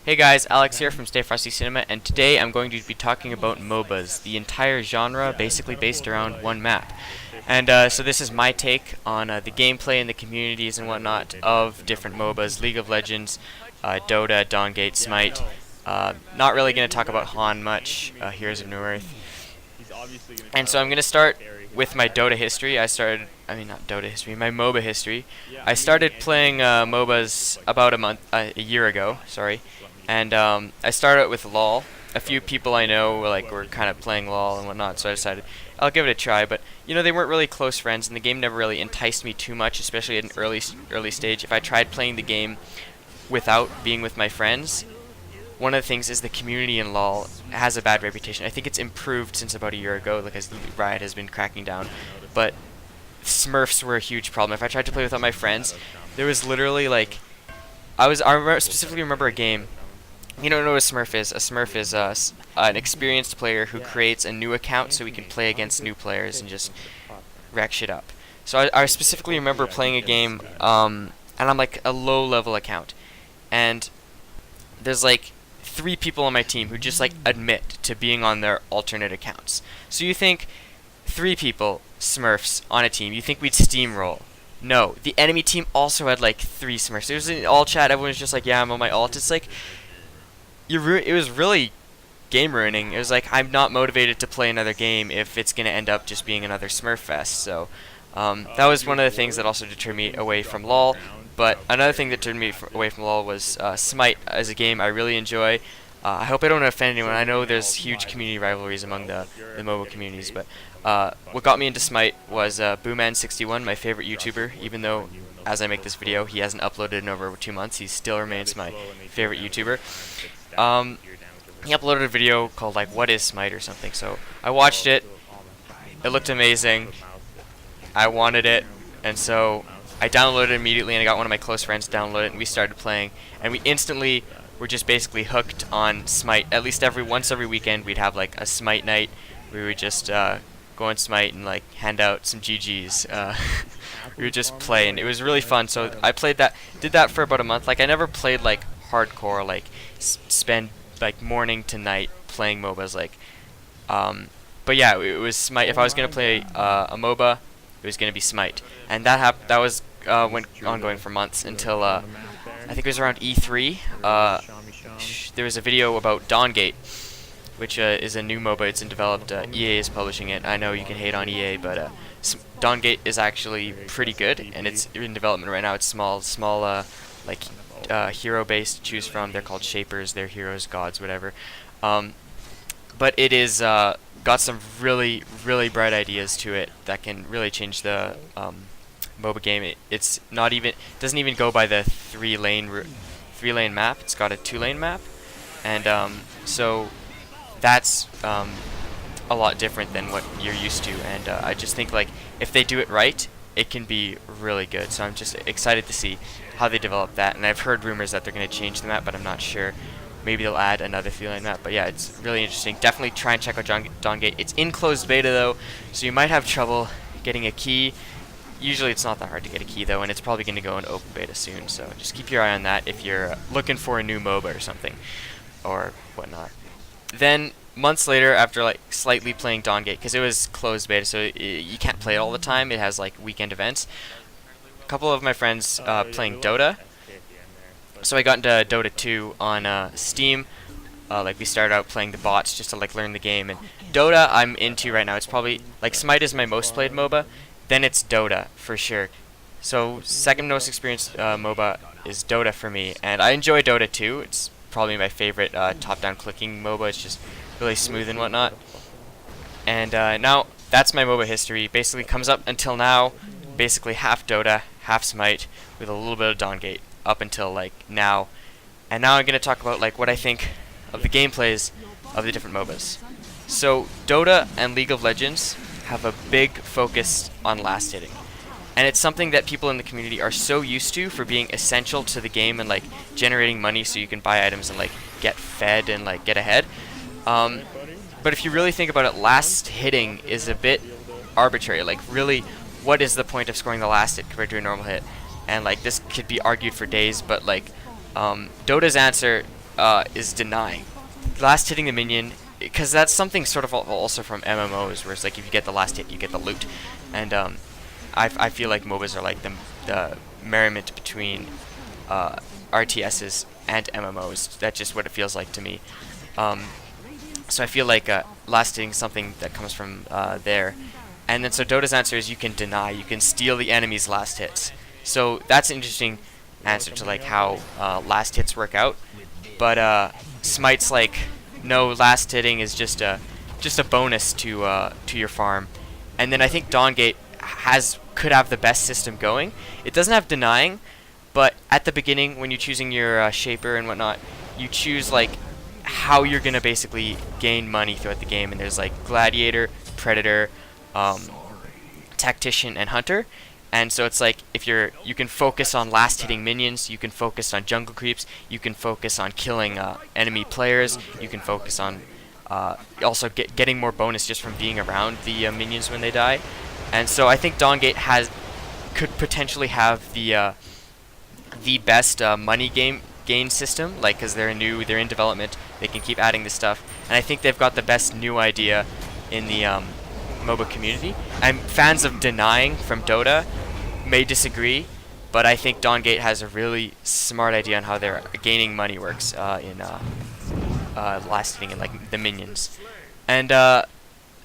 Hey guys, Alex here from Stay Frosty Cinema, and today I'm going to be talking about MOBAs, the entire genre basically based around one map. And so this is my take on the gameplay and the communities and whatnot of different MOBAs, League of Legends, Dota, Dawngate, Smite. Not really going to talk about Han much, Heroes of New Earth. And so I'm going to start with my Dota history. Not Dota history, my MOBA history. I started playing MOBAs about a year ago, sorry. And I started out with LOL. A few people I know were kind of playing LOL and whatnot, so I decided I'll give it a try. But they weren't really close friends, and the game never really enticed me too much, especially at an early stage. If I tried playing the game without being with my friends, one of the things is the community in LOL has a bad reputation. I think it's improved since about a year ago, as Riot has been cracking down. But Smurfs were a huge problem. If I tried to play without my friends, there was literally specifically remember a game. You don't know what a Smurf is. A Smurf is an experienced player who creates a new account so he can play against new players and just wreck shit up. So I specifically remember playing a game, and I'm like a low-level account, and there's 3 people on my team who just admit to being on their alternate accounts. So you think 3 people, Smurfs, on a team, you think we'd steamroll. No, the enemy team also had 3 Smurfs. It was in all chat, everyone was just yeah, I'm on my alt. It's it was really game ruining. It was I'm not motivated to play another game if it's gonna end up just being another Smurf fest. So that was one of the things that also deterred me away from LOL. But another thing that turned me away from LOL was Smite as a game I really enjoy. I hope I don't offend anyone. I know there's huge community rivalries among the MOBA communities, but what got me into Smite was Booman61, my favorite YouTuber. Even though, as I make this video, he hasn't uploaded in over 2 months, he still remains my favorite YouTuber. He uploaded a video called What is Smite or something, so I watched it. It looked amazing. I wanted it, and so I downloaded it immediately, and I got one of my close friends to download it, and we started playing, and we instantly were just basically hooked on Smite. At least once every weekend we'd have a Smite night. We would just go on Smite and hand out some GGs. We would just play, and it was really fun. So I did that for about a month. I never played hardcore, spend morning to night playing MOBAs. But yeah, it was Smite. If I was gonna play a MOBA, it was gonna be Smite, and that was went ongoing for months until I think it was around E3. There was a video about Dawngate, which is a new MOBA. It's in developed. EA is publishing it. I know you can hate on EA, but Dawngate is actually pretty good, and it's in development right now. It's small, hero-based to choose from. They're called Shapers. They're heroes, gods, whatever. But it is got some really, really bright ideas to it that can really change the MOBA game. It's not even doesn't even go by the three lane map. It's got a 2-lane map, and so that's a lot different than what you're used to. And I just think if they do it right, it can be really good. So I'm just excited to see how they develop that. And I've heard rumors that they're going to change the map, but I'm not sure. Maybe they'll add another 3-lane map. But yeah, it's really interesting. Definitely try and check out Dawngate. It's in closed beta though, so you might have trouble getting a key. Usually it's not that hard to get a key though, and it's probably going to go in open beta soon. So just keep your eye on that if you're looking for a new MOBA or something, or whatnot. Then months later, after slightly playing Dawngate, because it was closed beta, so you can't play it all the time. It has weekend events. A couple of my friends playing Dota, so I got into Dota 2 on Steam. We started out playing the bots just to learn the game. And Dota I'm into right now. It's probably Smite is my most played MOBA. Then it's Dota for sure. So second most experienced MOBA is Dota for me, and I enjoy Dota 2. It's probably my favorite top-down clicking MOBA. It's just really smooth and whatnot. And now that's my MOBA history. Basically comes up until now, basically half Dota, half Smite, with a little bit of Dawngate up until now. And now I'm going to talk about what I think of the gameplays of the different MOBAs. So Dota and League of Legends have a big focus on last hitting. And it's something that people in the community are so used to for being essential to the game and generating money so you can buy items and get fed and get ahead. But if you really think about it, last hitting is a bit arbitrary. Really, what is the point of scoring the last hit compared to a normal hit? And this could be argued for days, but Dota's answer is denying. Last hitting the minion, because that's something sort of also from MMOs, where it's like if you get the last hit, you get the loot. And I feel like MOBAs are like the merriment between RTSs and MMOs. That's just what it feels like to me. So I feel like last hitting is something that comes from there. And then so Dota's answer is you can deny, you can steal the enemy's last hits. So that's an interesting answer to like how last hits work out. But Smite's like, no, last hitting is just a bonus to your farm. And then I think Dawngate could have the best system going. It doesn't have denying, but at the beginning when you're choosing your shaper and whatnot, you choose like how you're gonna basically gain money throughout the game. And there's like gladiator, predator, tactician, and hunter. And so it's like if you can focus on last hitting minions, you can focus on jungle creeps, you can focus on killing enemy players, you can focus on also getting more bonus just from being around the minions when they die. And so I think Dawngate could potentially have the best money gain system, like because they're in development, they can keep adding this stuff, and I think they've got the best new idea in the MOBA community. And fans of denying from Dota may disagree, but I think Dawngate has a really smart idea on how their gaining money works in last hitting and like the minions. And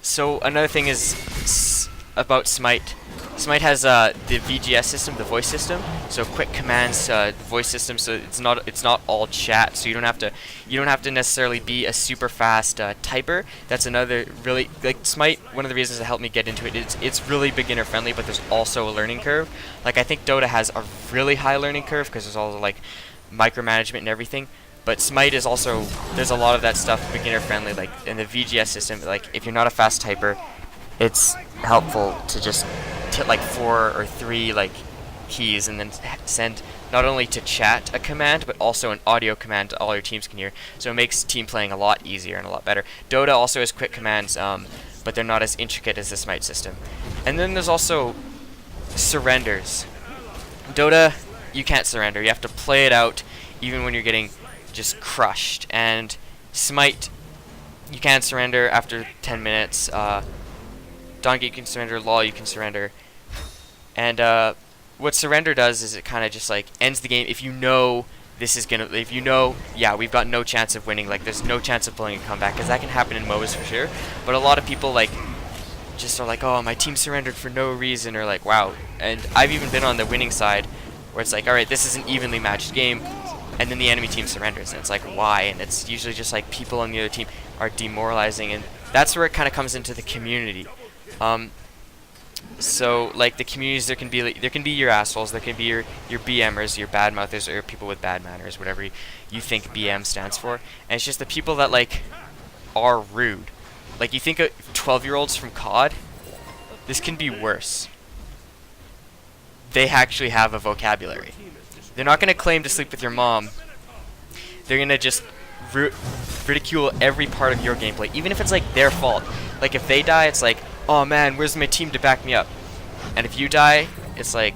so another thing is about Smite. Smite has the VGS system, the voice system. So quick commands, voice system. So it's not all chat. So you don't have to necessarily be a super fast typer. That's another really like Smite. One of the reasons that helped me get into it is it's really beginner friendly, but there's also a learning curve. Like I think Dota has a really high learning curve because there's all the like micromanagement and everything. But Smite is also, there's a lot of that stuff beginner friendly. Like in the VGS system, like if you're not a fast typer, it's helpful to just hit like 4 or 3 like keys and then send not only to chat a command but also an audio command all your teams can hear. So it makes team playing a lot easier and a lot better. Dota also has quick commands, but they're not as intricate as the Smite system. And then there's also surrenders. Dota, you can't surrender. You have to play it out even when you're getting just crushed. And Smite, you can't surrender after 10 minutes. Dawngate you can surrender, LoL you can surrender. And what surrender does is it kind of just like ends the game if you know this is gonna, if you know, yeah, we've got no chance of winning, like there's no chance of pulling a comeback, because that can happen in MOBAs for sure. But a lot of people like just are like, oh, my team surrendered for no reason, or like, wow. And I've even been on the winning side where it's like, alright, this is an evenly matched game, and then the enemy team surrenders, and it's like, why? And it's usually just like people on the other team are demoralizing, and that's where it kind of comes into the community. So like the communities, there can be your assholes, there can be your BMers, your bad mouthers, or people with bad manners, whatever you think BM stands for. And it's just the people that like are rude. Like you think of 12-year-olds from COD, this can be worse. They actually have a vocabulary. They're not going to claim to sleep with your mom. They're going to just ridicule every part of your gameplay, even if it's like their fault. Like if they die, it's like, oh man, where's my team to back me up? And if you die, it's like,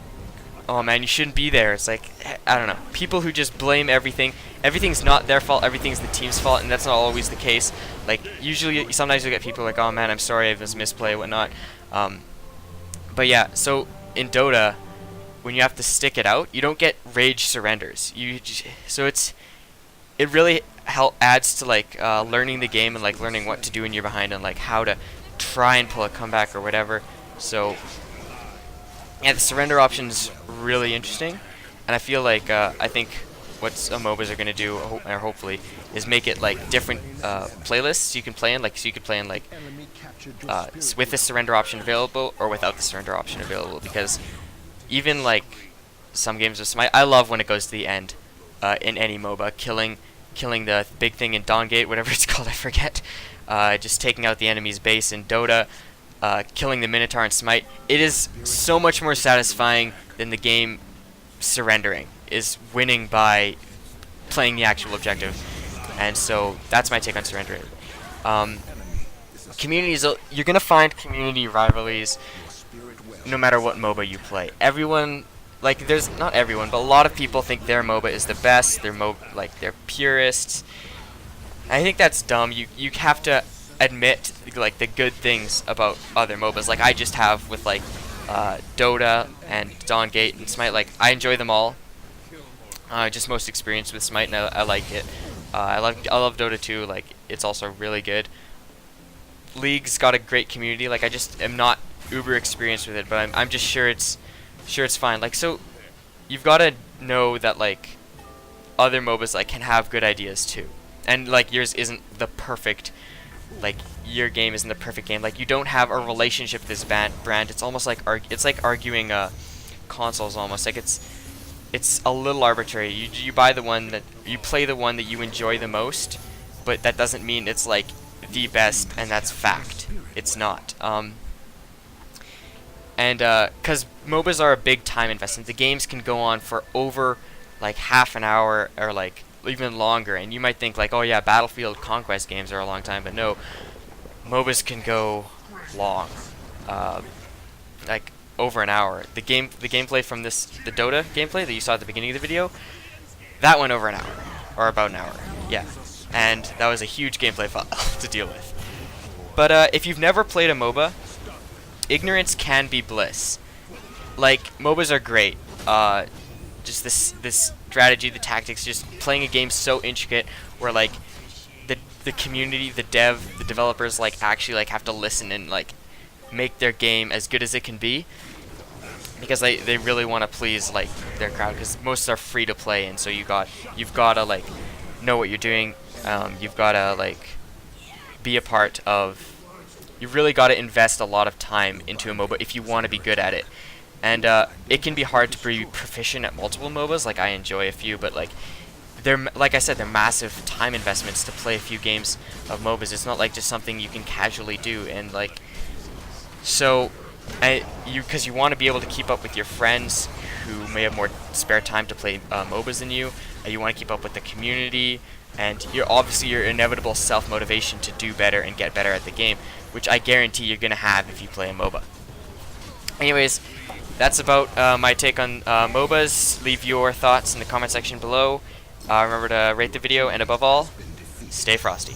oh man, you shouldn't be there. It's like, I don't know. People who just blame everything. Everything's not their fault, everything's the team's fault, and that's not always the case. Like, usually, sometimes you'll get people like, oh man, I'm sorry, I was misplay, whatnot. But yeah, so in Dota, when you have to stick it out, you don't get rage surrenders. So it really adds to like learning the game and like learning what to do when you're behind and like how to try and pull a comeback or whatever. So yeah, the surrender option is really interesting, and I feel like I think what MOBAs are going to do, or hopefully, is make it like different playlists you can play in. Like so you could play in like with the surrender option available or without the surrender option available. Because even like some games of Smite, I love when it goes to the end in any MOBA, killing the big thing in Dawngate, whatever it's called, I forget. Just taking out the enemy's base in Dota, killing the Minotaur in Smite. It is so much more satisfying than the game surrendering, is winning by playing the actual objective. And so that's my take on surrendering. Communities, you're going to find community rivalries no matter what MOBA you play. Everyone like there's not everyone, but a lot of people think their MOBA is the best. Like they're purists. I think that's dumb. You have to admit like the good things about other MOBAs. Like I just have with like Dota and Dawn Gate and Smite. Like I enjoy them all. Just most experienced with Smite, and I like it. I love Dota 2. Like it's also really good. League's got a great community. Like I just am not uber experienced with it, but I'm just sure it's fine. Like so, you've got to know that like other MOBAs like can have good ideas too, and like yours isn't the perfect. Like your game isn't the perfect game. Like you don't have a relationship with this brand. It's almost like it's like arguing consoles almost. Like it's a little arbitrary. You buy the one that you play the one that you enjoy the most, but that doesn't mean it's like the best, and that's fact. It's not. And because MOBAs are a big time investment, the games can go on for over like half an hour or like even longer, and you might think like, oh yeah, Battlefield Conquest games are a long time, but no, MOBAs can go long, like over an hour. The gameplay from the Dota gameplay that you saw at the beginning of the video, that went over an hour, or about an hour, yeah, and that was a huge gameplay file to deal with. But if you've never played a MOBA, ignorance can be bliss. Like MOBAs are great. Just this strategy, the tactics, just playing a game so intricate where like the community, the developers like actually like have to listen and like make their game as good as it can be, because they really want to please like their crowd, because most are free to play, and so you've got to like know what you're doing. You've got to like be a part of. You really got to invest a lot of time into a MOBA if you want to be good at it. And it can be hard to be proficient at multiple MOBAs. Like I enjoy a few, but like like I said, they're massive time investments to play a few games of MOBAs. It's not like just something you can casually do. And like, so because you want to be able to keep up with your friends who may have more spare time to play MOBAs than you. You want to keep up with the community, and obviously your inevitable self-motivation to do better and get better at the game, which I guarantee you're gonna have if you play a MOBA. Anyways, that's about my take on MOBAs. Leave your thoughts in the comment section below. Remember to rate the video, and above all, stay frosty.